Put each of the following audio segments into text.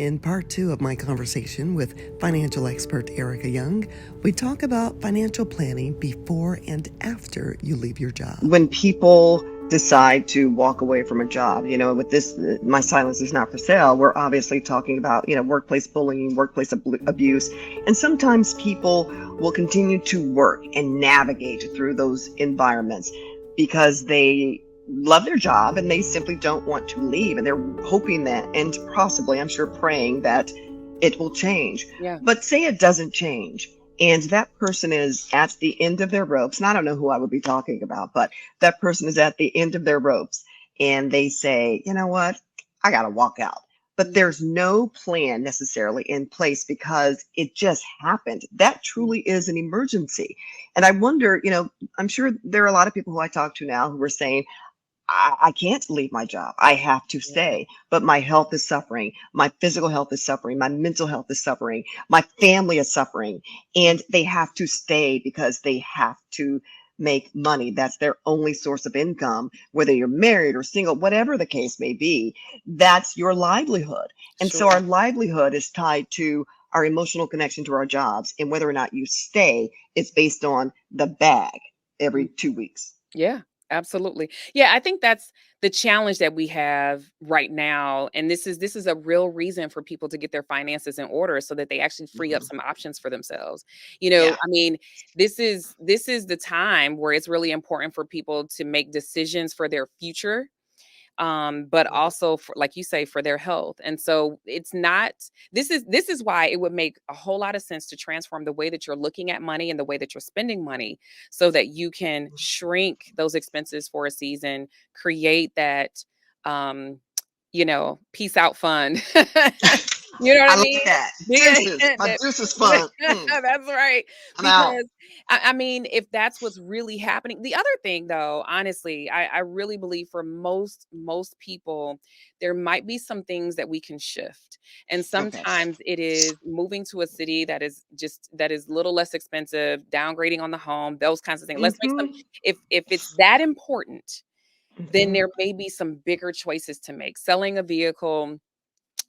In part two of my conversation with financial expert Ericka Young, we talk about financial planning before and after you leave your job. When people decide to walk away from a job, with this, my silence is not for sale, we're obviously talking about, workplace bullying, workplace abuse. And sometimes people will continue to work and navigate through those environments because they love their job and they simply don't want to leave. And they're hoping that, and possibly, I'm sure, praying that it will change. Yeah. But say it doesn't change, and that person is at the end of their ropes. And I don't know who I would be talking about, but that person is at the end of their ropes and they say, you know what, I got to walk out. But there's no plan necessarily in place because it just happened. That truly is an emergency. And I wonder, I'm sure there are a lot of people who I talk to now who are saying, I can't leave my job. I have to stay, but my health is suffering. My physical health is suffering. My mental health is suffering. My family is suffering, and they have to stay because they have to make money. That's their only source of income, whether you're married or single, whatever the case may be, that's your livelihood. And so Sure. our livelihood is tied to our emotional connection to our jobs, and whether or not you stay, it's based on the bag every 2 weeks. Yeah, absolutely. Yeah, I think that's the challenge that we have right now. And this is a real reason for people to get their finances in order so that they actually free up Mhm. some options for themselves. Yeah. I mean, this is the time where it's really important for people to make decisions for their future, but also for, like you say, for their health. And so it's not, this is why it would make a whole lot of sense to transform the way that you're looking at money and the way that you're spending money so that you can shrink those expenses for a season, create that peace out fund. You know what I I like mean? that. Because Deuces. My deuces fun. that's right. I'm out. Because I mean, if that's what's really happening. The other thing though, honestly, I really believe for most people, there might be some things that we can shift. And Okay. sometimes it is moving to a city that is a little less expensive, downgrading on the home, those kinds of things. Let's make some, Mm-hmm. if it's that important, then Mm-hmm. there may be some bigger choices to make. Selling a vehicle,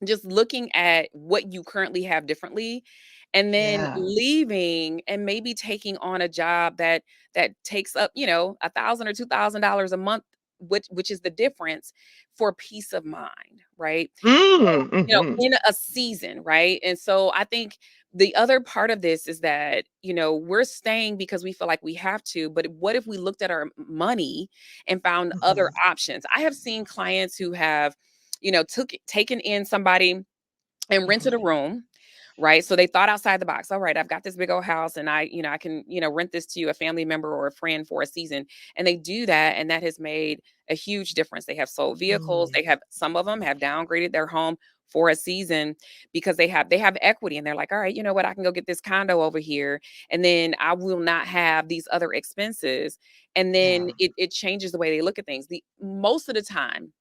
just looking at what you currently have differently, and then Yeah. leaving and maybe taking on a job that takes up, $1,000 or $2,000 a month, which is the difference for peace of mind, right? Mm-hmm. In a season, right? And so I think the other part of this is that, we're staying because we feel like we have to, but what if we looked at our money and found other Mm-hmm. options? I have seen clients who have, taken in somebody and rented a room, right? So they thought outside the box. All right, I've got this big old house and I can, rent this to a family member or a friend for a season. And they do that. And that has made a huge difference. They have sold vehicles. Mm. Some of them have downgraded their home for a season because they have equity and they're like, all right, you know what? I can go get this condo over here and then I will not have these other expenses. And then Yeah. it changes the way they look at things. The most of the time,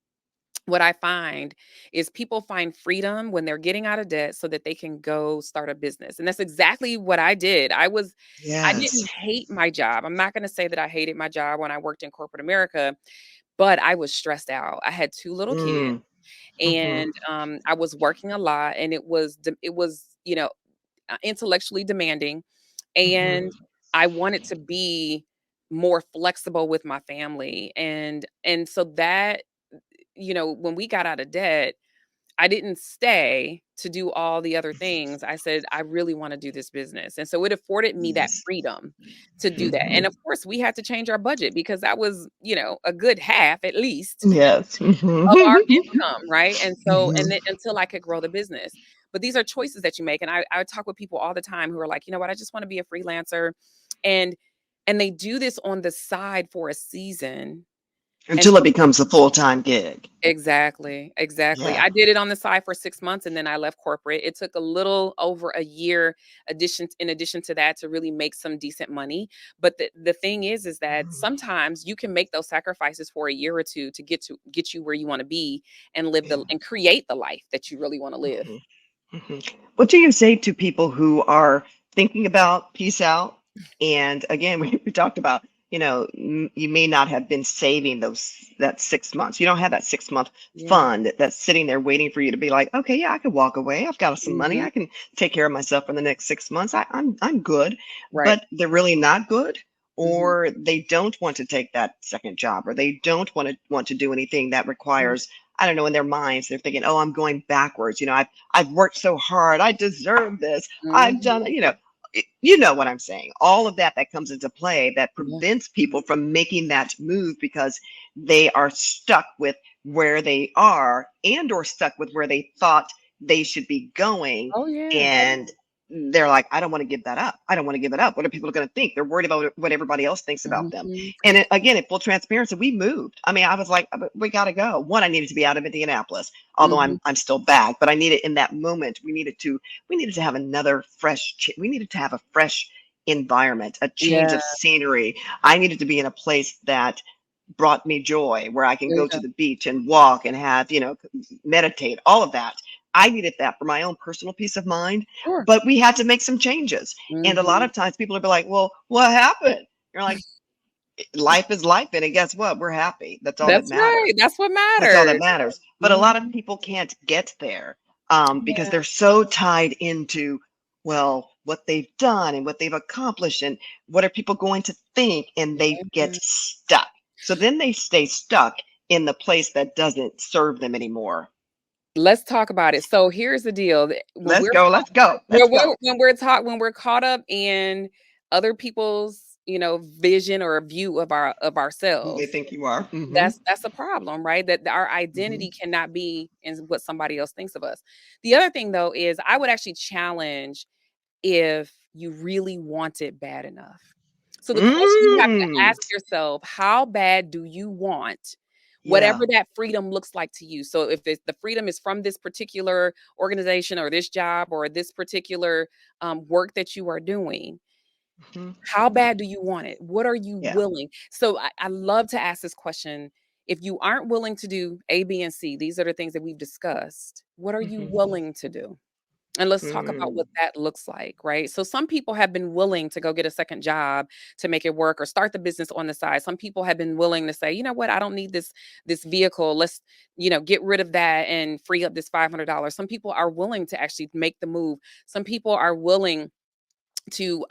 what I find is people find freedom when they're getting out of debt so that they can go start a business. And that's exactly what I did. I didn't Yes. hate my job. I'm not going to say that I hated my job when I worked in corporate America, but I was stressed out. I had two little kids Mm. Mm-hmm. and I was working a lot and it was, intellectually demanding, Mm-hmm. and I wanted to be more flexible with my family, and so that, when we got out of debt, I didn't stay to do all the other things. I said, I really want to do this business. And so it afforded me that Yes. freedom to do that. And Mm-hmm. of course, we had to change our budget because that was, a good half at least Yes. of our Mm-hmm. income, right? And so, and Mm-hmm. then until I could grow the business. But these are choices that you make. And I talk with people all the time who are like, you know what, I just want to be a freelancer. And they do this on the side for a season. And Until it so becomes a full-time gig. exactly, exactly. Yeah. I did it on the side for 6 months and then I left corporate. It took a little over a year in addition to that to really make some decent money. But the thing is that sometimes you can make those sacrifices for a year or two to get you where you want to be and Yeah. and create the life that you really want to live. Mhm. Mhm. What do you say to people who are thinking about peace out? And again, we talked about you may not have been saving that 6 months. You don't have that 6 month Yeah. fund that's sitting there waiting for you to be like, okay, yeah, I could walk away. I've got some money. Mhm. I can take care of myself for the next 6 months. I'm good. Right. But they're really not good, Mhm. or they don't want to take that second job, or they don't want to do anything that Mhm. requires, I don't know, in their minds, they're thinking, oh, I'm going backwards. I've worked so hard. I deserve this. I've done, Mhm. you know what I'm saying. All of that comes into play that Yeah. prevents people from making that move because they are stuck with where they are and or stuck with where they thought they should be going. Oh, yeah. And they're like, I don't want to give that up. I don't want to give it up. What are people going to think? They're worried about what everybody else thinks about them. Mhm. And again, in full transparency, we moved. I mean, I was like, we got to go. One, I needed to be out of Indianapolis, although Mhm. I'm still back, but I needed in that moment, we needed to have another we needed to have a fresh environment, a change Yeah. of scenery. I needed to be in a place that brought me joy, where I can There you go go. to the beach and walk and have, meditate, all of that. I needed that for my own personal peace of mind, Sure. but we had to make some changes. And a lot Mhm. of times people will be like, well, what happened? You're like, life is life. And guess what? We're happy. That's all that That's right. matters. That's what That's all that matters. matters. But a lot of Mhm. people can't get there because Yeah. they're so tied into, well, what they've done and what they've accomplished and what are people going to think, and they get Yeah. stuck. So then they stay stuck in the place that doesn't serve them anymore. Let's talk about it. So here's the deal. When Let's we're go. Let's go. Let's go. when we're caught up in other people's, vision or view of Who they ourselves, think you are. Hmm. that's a problem, right? That our Hmm. identity cannot be in what somebody else thinks of us. The other thing though is I would actually challenge if you really want it bad enough. So the question you have to Mm. ask yourself, how bad do you want Yeah. whatever that freedom looks like to you? So if the freedom is from this particular organization or this job or this particular work that you are doing, Hmm. how bad do you want it? What are you Yeah. willing? So I love to ask this question. If you aren't willing to do A, B, and C, these are the things that we've discussed. What are you Hmm. willing to do? And let's talk about what Mm. that looks like, right? So some people have been willing to go get a second job to make it work or start the business on the side. Some people have been willing to say, you know what, I don't need this vehicle. Let's, get rid of that and free up this $500. Some people are willing to actually make the move. Some people are willing to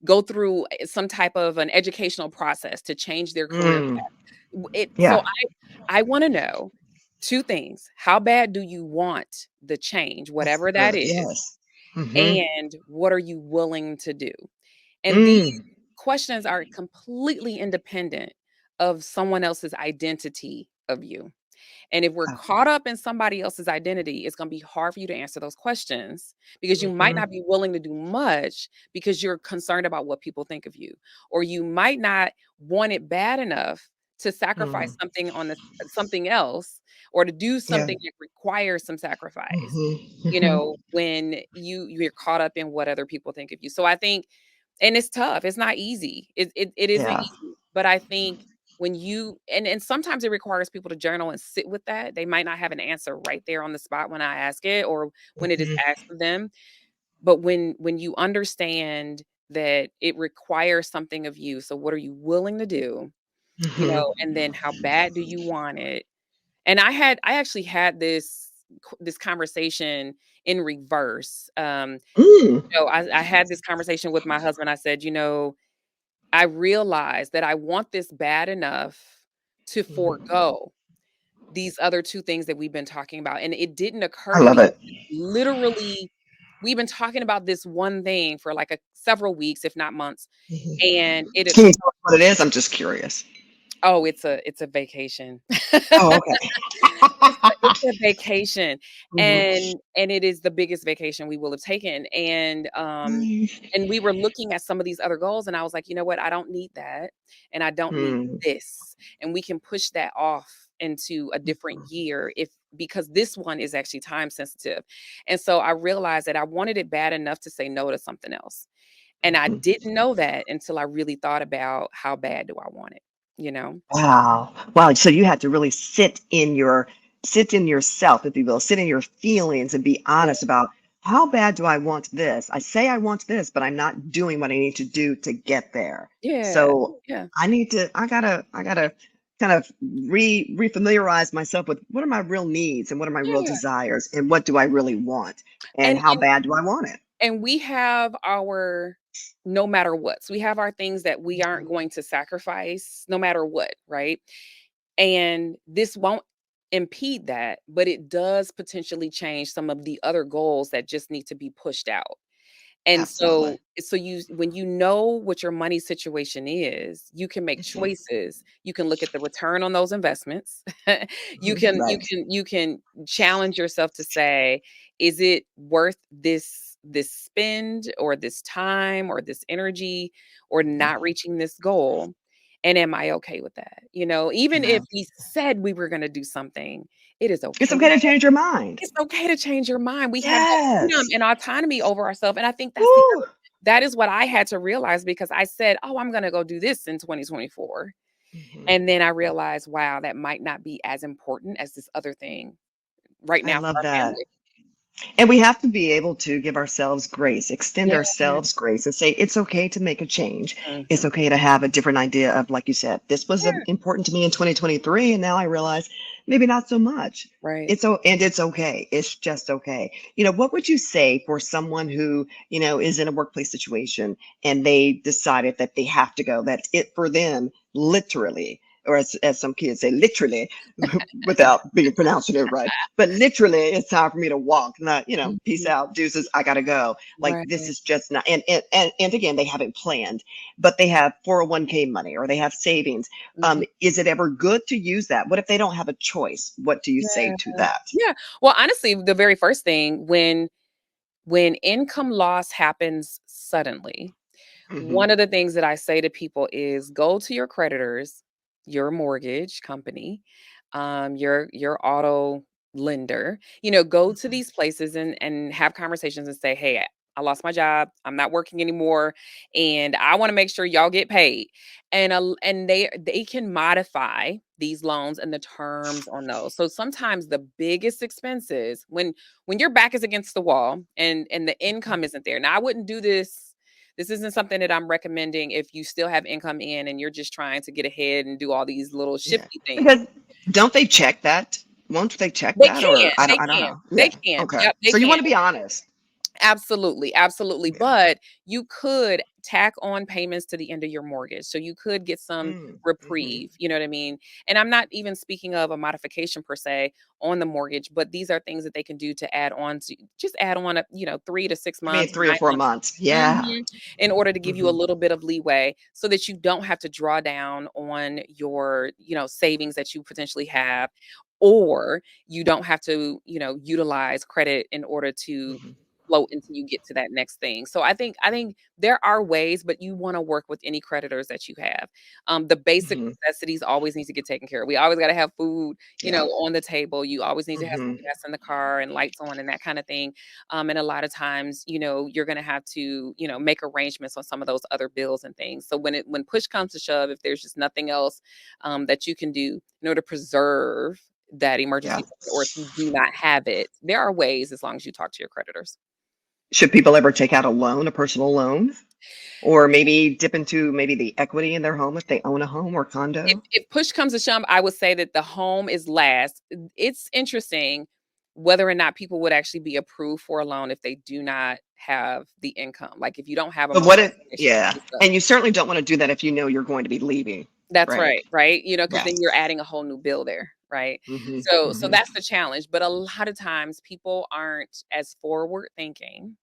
go through some type of an educational process to change their career Mm. path. So Yeah. I want to know two things. How bad do you want the change, That's whatever that good. is? Yes. Hmm. And what are you willing to do? And these Mm. questions are completely independent of someone else's identity of you. And if we're caught up in somebody else's identity, it's going to be hard for you to answer those questions because you might Hmm. not be willing to do much because you're concerned about what people think of you, or you might not want it bad enough to sacrifice Mm. something on something else or to do Yeah. something that requires some sacrifice. Hmm. Hmm. When you're caught up in what other people think of you. So I think, and it's tough. It's not easy. It isn't Yeah. easy. But I think when you and sometimes it requires people to journal and sit with that. They might not have an answer right there on the spot when I ask it or when it is Hmm. asked of them. But when you understand that it requires something of you. So what are you willing to do? Hmm. And then how bad do you want it? And I actually had this conversation in reverse. Mm. I had this conversation with my husband. I said, I realized that I want this bad enough to forego these other 2 things that we've been talking about, and it didn't occur I to love me. it. Literally, we've been talking about this one thing for, like, several weeks, if not months, Mhm. and Can you tell us what it is? I'm just curious. it's a vacation. Oh, okay. It's a vacation, Mhm. and it is the biggest vacation we will have taken, and we were looking at some of these other goals, and I was like, "You know what? I don't need that, and I don't need Mm. this, and we can push that off into a different year if because this one is actually time sensitive." And so I realized that I wanted it bad enough to say no to something else, and I Mhm. didn't know that until I really thought about how bad do I want it, you know? Wow. Wow. So you had to really sit in yourself, if you will, sit in your feelings and be Yeah. honest about how bad do I want this? I say I want this, but I'm not doing what I need to do to get there. Yeah. So Yeah. I gotta kind of refamiliarize myself with what are my real needs and what are my real Yeah. desires and what do I really want and And how and bad do I want it? and we have our no matter what. So we have our things that we aren't Mhm. going to sacrifice no matter what, right? And this won't impede that, but it does potentially change some of the other goals that just need to be pushed out. And Absolutely. so you when you know what your money situation is, you can make Mhm. choices. You can look at the return on those investments. You Mhm. can you Right. can you can challenge yourself to say, is it worth this spend or this time or this energy or Mhm. not reaching this goal? And am I okay with that? Even if Yes. we said we were going to do something, it is It's okay. okay to change your mind. It's okay to change your mind. We have that freedom Yes. and autonomy over ourselves, and I think Woo. that is what I had to realize because I said, "Oh, I'm gonna go do this in 2024." Mhm. And then I realized, wow, that might not be as important as this other thing right I now for love our that. family. And we have to be able to give ourselves grace, extend Yeah. ourselves grace, and say, it's okay to make a change. It's Mhm. okay to have a different idea of, like you said, this was Yeah. important to me in 2023. And now I realize maybe not so much. Right. And it's okay. It's just okay. What would you say for someone who, is in a workplace situation and they decided that they have to go, that's it for them, literally, or as some kids say, literally, without being pronouncing it right. But literally, it's time for me to walk, not, peace Mhm. out, deuces, I gotta go. Like this Right. is just not and again, they haven't planned, but they have 401k money or they have savings. Mhm. Is it ever good to use that? What if they don't have a choice? What do you say Yeah. to that? Yeah. Well, honestly, the very first thing when income loss happens suddenly, Hmm. one of the things that I say to people is go to your creditors, your mortgage company, your auto lender, go to these places and have conversations and say, "Hey, I lost my job. I'm not working anymore, and I want to make sure y'all get paid." And they can modify these loans and the terms on those. So sometimes the biggest expenses when your back is against the wall and the income isn't there. Now I wouldn't do this isn't something that I'm recommending if you still have income in and you're just trying to get ahead and do all these little Yeah, shifty things. because don't they check that? Won't they check They that? can, Or I they don't. I don't can, know. they Yeah. can. Okay. Yep, they So you can. want to be honest. Absolutely, absolutely, Yeah. but you could tack on payments to the end of your mortgage, so you could get some Mm-hmm. reprieve, you know what I mean? And I'm not even speaking of a modification per se on the mortgage, but these are things that they can do to add on to just add on, 3 to 6 I mean, months, 3 or 9 4 months. months. Yeah. Mhm. In order to give you a Hmm. little bit of leeway so that you don't have to draw down on your, savings that you potentially have, or you don't have to, utilize credit in order to Hmm. float until you get to that next thing. So I think there are ways, but you wanna work with any creditors that you have. The basic Hmm. necessities always need to get taken care of. We always gotta have food, Yeah. on the table. You always need to have some Hmm. gas in the car and lights on and that kinda thing. And a lot of times, you're gonna have to, make arrangements on some of those other bills and things. So when push comes to shove, if there's just nothing else, that you can do in order to preserve that Yeah. emergency fund, or if you do not have it, there are ways as long as you talk to your creditors. Should people ever take out a loan, a personal loan, or maybe dip into maybe the equity in their home if they own a home or condo? If push comes to shove, I would say that the home is last. It's interesting whether or not people would actually be approved for a loan if they do not have the income. Like, if you don't have a But monthly what if, yeah, pay stub. and you certainly don't want to do that if you know you're going to be leaving, That's right? right, right? Because Yes. then you're adding a whole new bill there, right? Hmm. So Hmm. that's the challenge, but a lot of times people aren't as forward thinking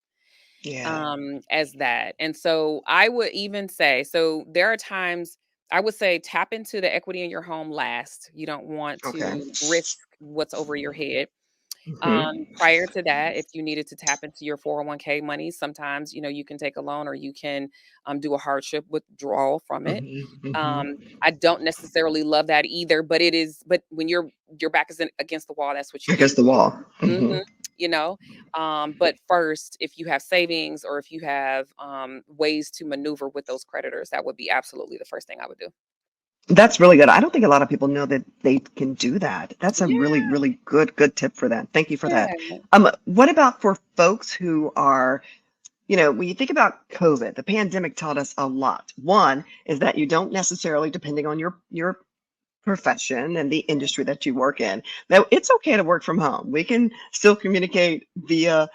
Yeah. as that. And so I would even say, so there are times I would say tap into the equity in your home last. You don't want Okay. to risk what's over your head. Hmm. Prior to that, if you needed to tap into your 401k money, sometimes, you can take a loan or you can do a hardship withdrawal from it. Hmm. Hmm. Um, I don't necessarily love that either, but when your back is against the wall, that's what you do. Against the wall. Hmm. Mhm, you know? But first, if you have savings or if you have, ways to maneuver with those creditors, that would be absolutely the first thing I would do. That's really good. I don't think a lot of people know that they can do that. That's a really, Yeah, really good tip for that. Thank you for that. yeah. What about for folks who are, when you think about COVID, the pandemic taught us a lot. One is that you don't necessarily, depending on your profession and the industry that you work in, that it's okay to work from home. We can still communicate via,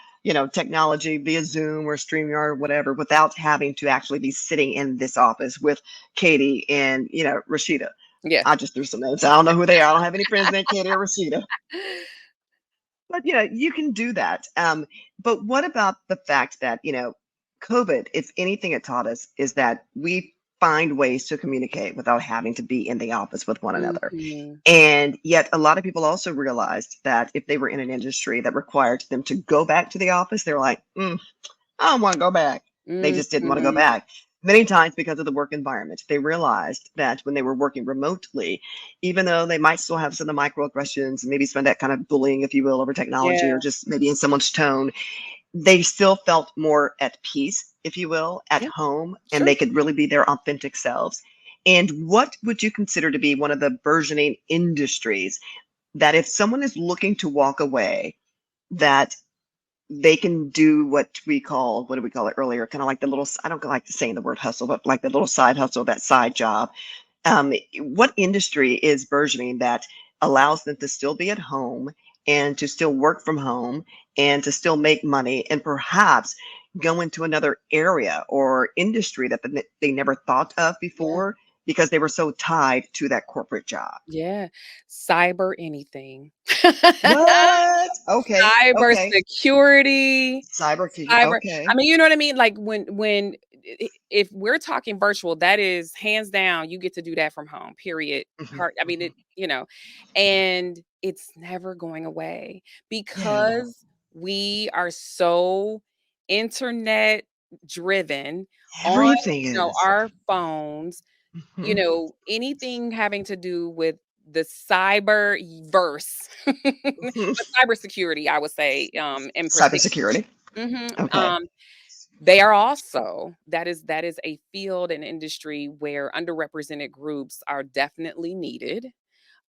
technology, via Zoom or StreamYard or whatever, without having to actually be sitting in this office with Katie and, Rashida. Yeah. I just threw some notes. I don't know who they are. I don't have any friends named Katie or Rashida, but you can do that. But what about the fact that, COVID, if anything it taught us, is that we find ways to communicate without having to be in the office with one another. Mhm. And yet, a lot of people also realized that if they were in an industry that required them to go back to the office, they were like, I don't want to go back. They just didn't want to go Mhm. back. Many times because of the work environment, they realized that when they were working remotely, even though they might still have some of the microaggressions, maybe some of that kind of bullying, if you will, over technology Yeah. or just maybe in someone's tone, they still felt more at peace, if you will, at Yeah. home, and Sure. they could really be their authentic selves. And what would you consider to be one of the burgeoning industries that if someone is looking to walk away, that they can do what do we call it earlier? Kind of like the little, I don't like saying the word hustle, but like the little side hustle, that side job. What industry is burgeoning that allows them to still be at home and to still work from home and to still make money and perhaps go into another area or industry that they never thought of Yeah. before because they were so tied to that corporate job? Yeah. Cyber anything. What? Okay. Cyber Okay. security, cyber I Okay. mean, you know what I mean? Like, when if we're talking virtual, that is hands down, you get to do that from home, period. Mhm, Part I mean, mhm. and it's never going away Yeah. because we are so internet driven on, Everything is. our phones, Mhm, anything having to do with the cyber verse, mhm. but cybersecurity, I would say, in particular. Cybersecurity. Mhm, Okay. they are also that is a field and industry where underrepresented groups are definitely needed.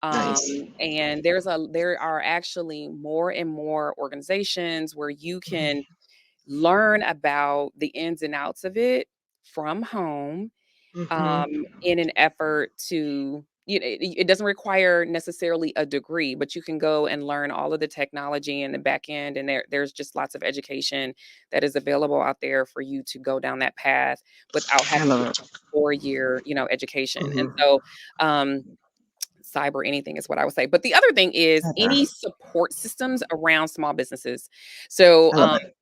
Nice. And there are actually more and more organizations where you can learn about the ins and outs of it from home, Mhm. in an effort to, it doesn't require necessarily a degree, but you can go and learn all of the technology and the back end, and there's just lots of education that is available out there for you to go down that path without I having to love get it. 4-year, education. And Mhm. so, cyber anything is what I would say. But the other thing is any Fantastic. support systems around small businesses. So, I love it.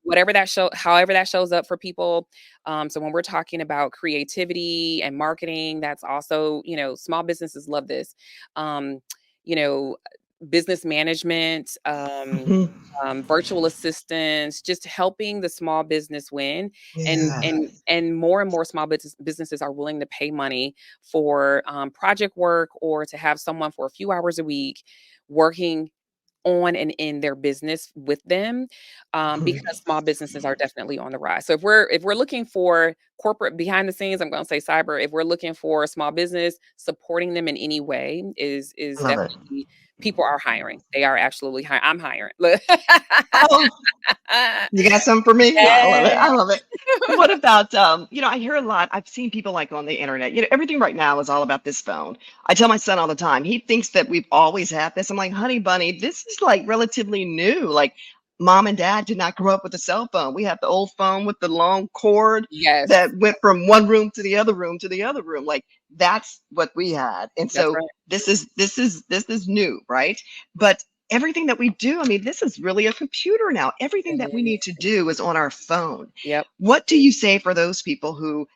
however that shows up for people. So when we're talking about creativity and marketing, that's also, small businesses love this. Um, you know, business management, Mhm. virtual assistants, just helping the small business win. And Yeah. and more small businesses are willing to pay money for, project work, or to have someone for a few hours a week working on and in their business with them, Mhm. because small businesses are definitely on the rise. So if we're looking for corporate behind the scenes, I'm going to say cyber. If we're looking for a small business, supporting them in any way is I love it. definitely, people are hiring. They are absolutely hiring. I'm hiring. Oh, you got something for me? I love it. Yes. I love it. What about, I hear a lot. I've seen people like on the internet, everything right now is all about this phone. I tell my son all the time, he thinks that we've always had this. I'm like, honey bunny, this is like relatively new. Like mom and dad did not grow up with a cell phone. We have the old phone with the long cord Yes, that went from one room to the other room to the other room. Like that's what we had. And that's so right. this is new, right? But everything that we do, I mean, this is really a computer now. Everything It that we is. need to do is on our phone. Yep. What do you say for those people who,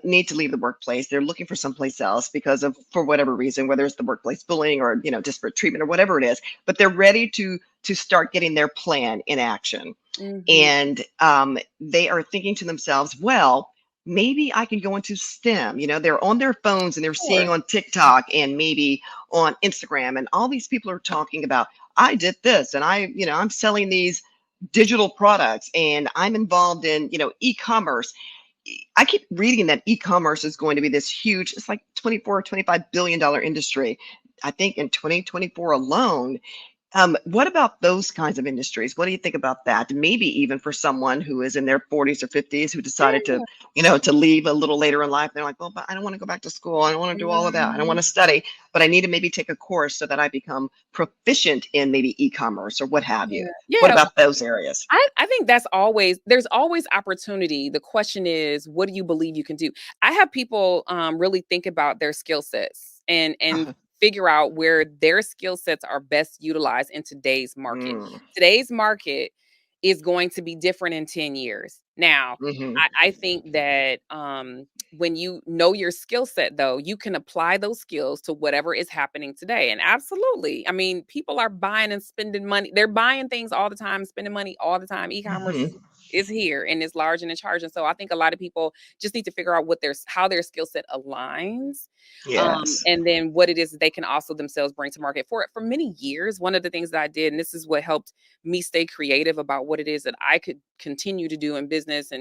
need to leave the workplace? They're looking for someplace else because of, for whatever reason, whether it's the workplace bullying or, disparate treatment or whatever it is, but they're ready to start getting their plan in action. Mhm. And they are thinking to themselves, well, maybe I can go into STEM. They're on their phones and they're seeing Sure. on TikTok and maybe on Instagram, and all these people are talking about, I did this and I'm selling these digital products and I'm involved in, e-commerce. I keep reading that e-commerce is going to be this huge, it's like 24, $25 billion industry. I think in 2024 alone. What about those kinds of industries? What do you think about that? Maybe even for someone who is in their 40s or 50s who decided to, Yeah. to leave a little later in life. They're like, well, but I don't want to go back to school. I don't want to do all of that. I don't want Mhm. to study, but I need to maybe take a course so that I become proficient in maybe e-commerce or what have you. Yeah. What Yeah. about those areas? I think there's always opportunity. The question is, what do you believe you can do? I have people really think about their skill sets and figure out where their skill sets are best utilized in today's market. Mm, Today's market is going to be different in 10 years. Now, hmm I think that when you know your skill set, though, you can apply those skills to whatever is happening today. And absolutely, I mean, people are buying and spending money. They're buying things all the time, spending money all the time. E-commerce hmm is here and it's large and in charge. And so I think a lot of people just need to figure out how their skill set aligns, Yes. and then what it is that they can also themselves bring to market. For many years, one of the things that I did, and this is what helped me stay creative about what it is that I could continue to do in business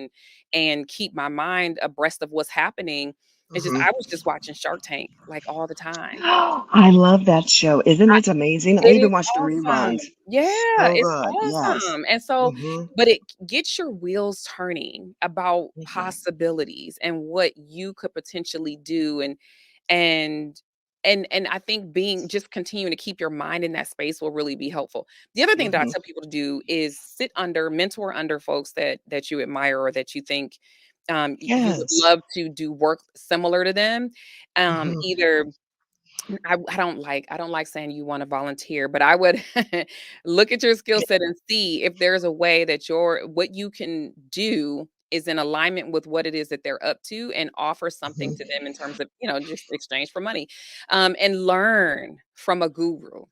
and keep my mind abreast of what's happening. It's just hmm I was just watching Shark Tank like all the time. I love that show. Isn't I it amazing? I It is even watched the awesome. reruns. Yeah, So it's good. Yes. awesome. And so hmm but it gets your wheels turning about hmm possibilities and what you could potentially do and and I think being just continuing to keep your mind in that space will really be helpful. The other thing that I hmm tell people to do is mentor under folks that you admire or that you think you would Yes. love to do work similar to them. Mhm. Either I don't like saying you wanna volunteer, but I would look at your skill set and see if there's a way that what you can do is in alignment with what it is that they're up to and offer something to Mhm. them in terms of, just exchange for money, and learn from a guru.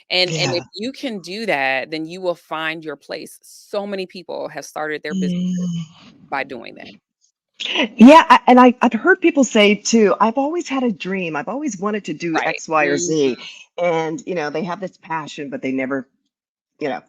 And if Yeah. you can do that, then you will find your place. So many people have started their businesses Mm. by doing that. Yeah, and I've heard people say too, I've always had a dream. I've always wanted to do Right. X, Y, or Mhm, Z. And, they have this passion, but they never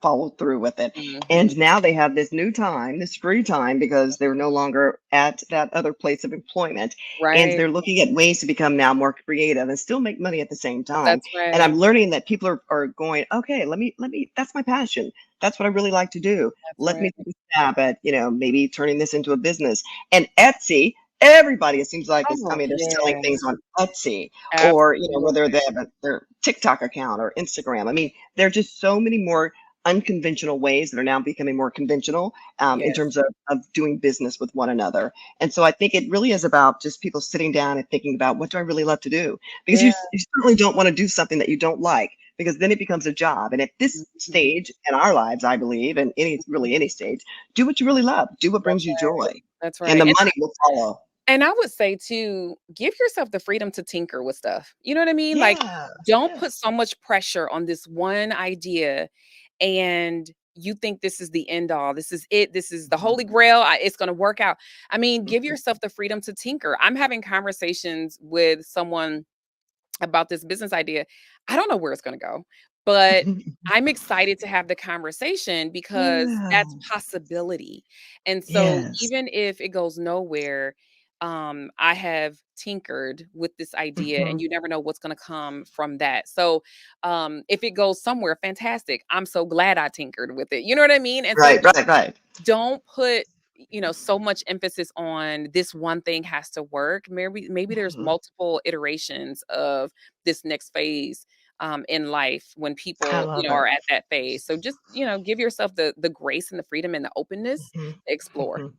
followed through with it. mhm. And now they have this new time, this free time, because they're no longer at that other place of employment. And Right. they're looking at ways to become now more creative and still make money at the same time. That's And right. I'm learning that people are going, okay, let me, that's my passion. That's what I really like to do. That's Let right. me take a stab at, maybe turning this into a business. And Etsy, everybody, it seems like, Oh, they're selling yeah. things on Etsy or, whether Absolutely. they have their TikTok account or Instagram. I mean, there are just so many more unconventional ways that are now becoming more conventional in Yes. terms of doing business with one another. And so I think it really is about just people sitting down and thinking about what do I really love to do? Because Yeah. you certainly don't want to do something that you don't like because then it becomes a job. And at this Mhm. stage in our lives, I believe, and any stage, do what you really love, do what That's brings you joy, right. That's and right. the money will follow. And I would say too, give yourself the freedom to tinker with stuff. You know what I mean? Like, Yeah. don't put Yes. so much pressure on this one idea and you think this is the end all. This is it. This is the Mhm. holy grail. It's going to work out. I mean, give Mhm. yourself the freedom to tinker. I'm having conversations with someone about this business idea. I don't know where it's going to go, but I'm excited to have the conversation because Yeah. that's possibility. And so Yes. even if it goes nowhere, I have tinkered with this idea and Mhm. you never know what's going to come from that. So if it goes somewhere fantastic, I'm so glad I tinkered with it. You know what I mean? And so Right, right, right. don't put so much emphasis on this one thing has to work. Maybe there's Mhm. multiple iterations of this next phase in life when I people love are it. at that phase. So just give yourself the grace and the freedom and the openness Mhm. to explore. Mhm.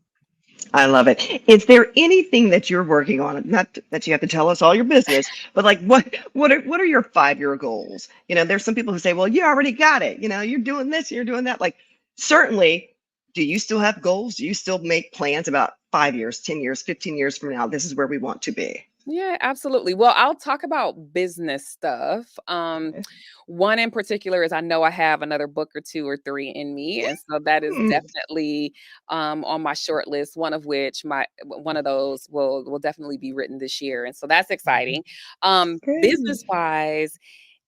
I love it. Is there anything that you're working on? Not that you have to tell us all your business, but like what are your 5-year goals? There's some people who say, "Well, you already got it. You're doing this, you're doing that." Like certainly, do you still have goals? Do you still make plans about 5 years, 10 years, 15 years from now? This is where we want to be. Yeah, absolutely. Well, I'll talk about business stuff. Okay. One in particular is I know I have another book or 2 or 3 in me, and so that is Mm, definitely on my short list. One of those will definitely be written this year, and so that's mhm. exciting. Great. Business wise,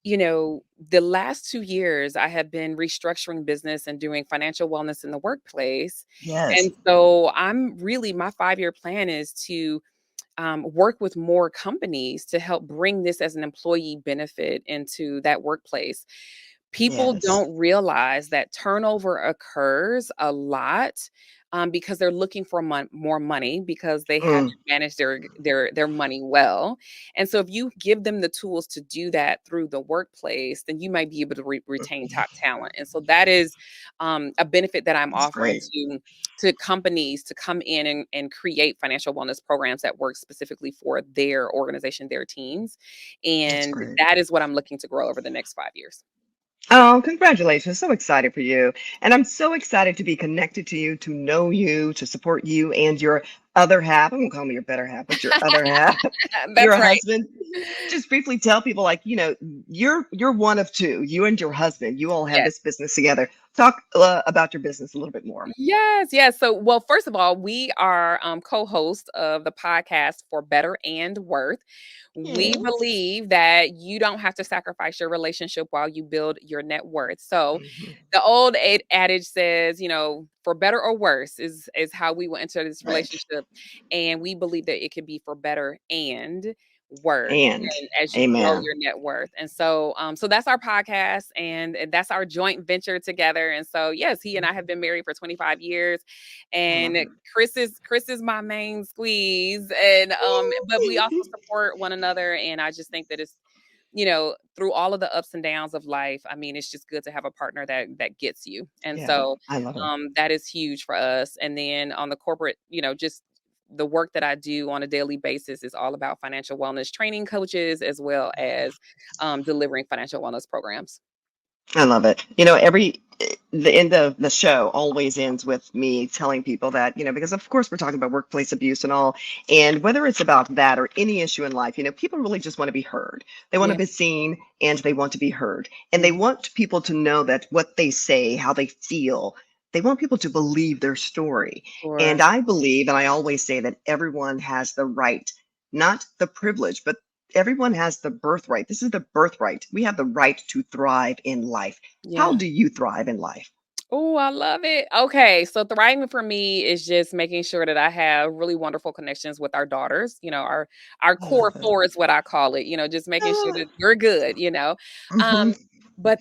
the last 2 years I have been restructuring business and doing financial wellness in the workplace. Yes. And so my 5-year plan is to work with more companies to help bring this as an employee benefit into that workplace. People Yes. don't realize that turnover occurs a lot, because they're looking for more money because they haven't Mm, managed their money well. And so if you give them the tools to do that through the workplace, then you might be able to retain top talent. And so that is a benefit that I'm that's offering great. to companies to come in and create financial wellness programs that work specifically for their organization, their teams. That's And great. that is what I'm looking to grow over the next 5 years. Oh, congratulations. So excited for you. And I'm so excited to be connected to you, to know you, to support you and your other half. I won't call me your better half, but your other half, your That's right. husband. Just briefly tell people like, you're one of two. You and your husband, you all have Yes. this business together. Talk about your business a little bit more. Yes, yes. So, well, first of all, we are co-hosts of the podcast For Better and Worth. We Yes. believe that you don't have to sacrifice your relationship while you build your net worth. So, Mhm. the old adage says, for better or worse is how we will enter this Right. relationship, and we believe that it can be for better and worth, And and as you grow amen. your net worth. And so so that's our podcast, and that's our joint venture together. And so yes, he and I have been married for 25 years, I love and it. Chris is my main squeeze, and but we also support one another. And I just think that it's, through all of the ups and downs of life, I mean, it's just good to have a partner that gets you. And Yeah, so I love it. that is huge for us. And then on the corporate, just the work that I do on a daily basis is all about financial wellness training coaches, as well as delivering financial wellness programs. I love it. The end of the show always ends with me telling people that, because of course we're talking about workplace abuse and all, and whether it's about that or any issue in life, people really just want to be heard. They want to Yeah. be seen and they want to be heard. And they Mhm. want people to know that what they say, how they feel, they want people to believe their story. And Sure. I believe, and I always say that everyone has the right, not the privilege, but everyone has the birthright. This is the birthright. We have the right to thrive in life. How Yeah. do you thrive in life? Oh, I love it. Okay, so thriving for me is just making sure that I have really wonderful connections with our daughters. Our I core love it. four is what I call it. Just making sure Ah, that you're good. mhm, Um, but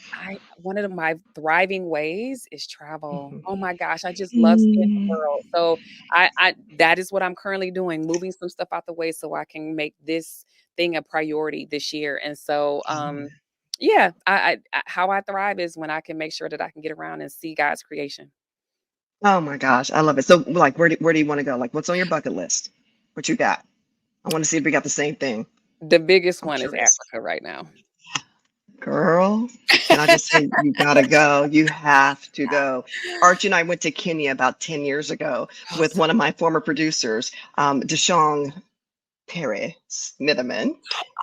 one of my thriving ways is travel. mhm. Oh my gosh, I just love seeing the Mm, world. So I that is what I'm currently doing, moving some stuff out the way so I can make this thing a priority this year. And so I love it. yeah, how I thrive is when I can make sure that I can get around and see God's creation. Oh my gosh, I love it. So, like, where do you want to go? Like, what's on your bucket list? What you got? I want to see if we got the same thing. The biggest I'm one is curious. Africa right now. Girl, can I just say you gotta go? You have to go. Archie and I went to Kenya about 10 years ago Oh, with one of my former producers, Deshong Perry Smitherman.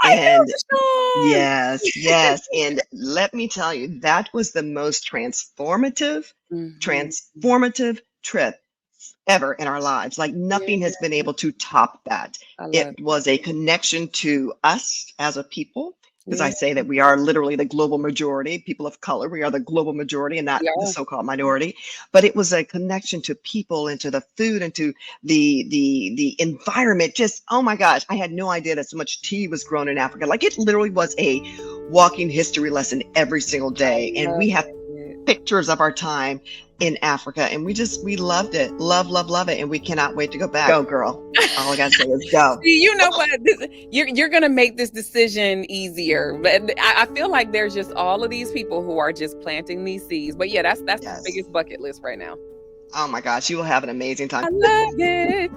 I And know yes, the yes. And let me tell you, that was the most Mhm. transformative trip ever in our lives. Like Yeah, nothing has been able to top that. I It love it. was a connection to us as a people, because I Yeah, say that we are literally the global majority, people of color. We are the global majority and not we the are. so-called minority. But it was a connection to people and to the food and to the environment. Just oh my gosh, I had no idea that so much tea was grown in Africa. Like it literally was a walking history lesson every single I day. And love we have it. pictures of our time in Africa and we loved it. Love it. And we cannot wait to go back. Go, girl. All I gotta say is go. See, you know what? You're gonna make this decision easier. But I feel like there's just all of these people who are just planting these seeds. But yeah, that's the Yes. biggest bucket list right now. Oh my gosh, you will have an amazing time. I love it.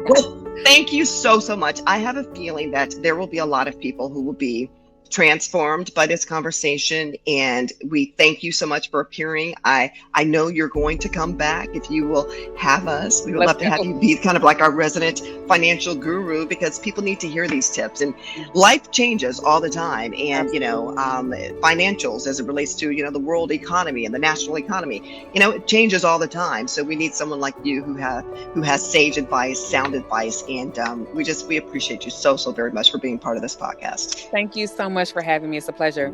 Well, thank you so much. I have a feeling that there will be a lot of people who will be transformed by this conversation, and we thank you so much for appearing. I know you're going to come back if you will have us. We would Let's love to have go. you be kind of like our resident financial guru because people need to hear these tips. And Mhm. life changes all the time, and Absolutely. financials as it relates to the world economy and the national economy. It changes all the time. So we need someone like you who has sage advice, sound advice, and we appreciate you so very much for being part of this podcast. Thank you so much. much for having me. It's a pleasure.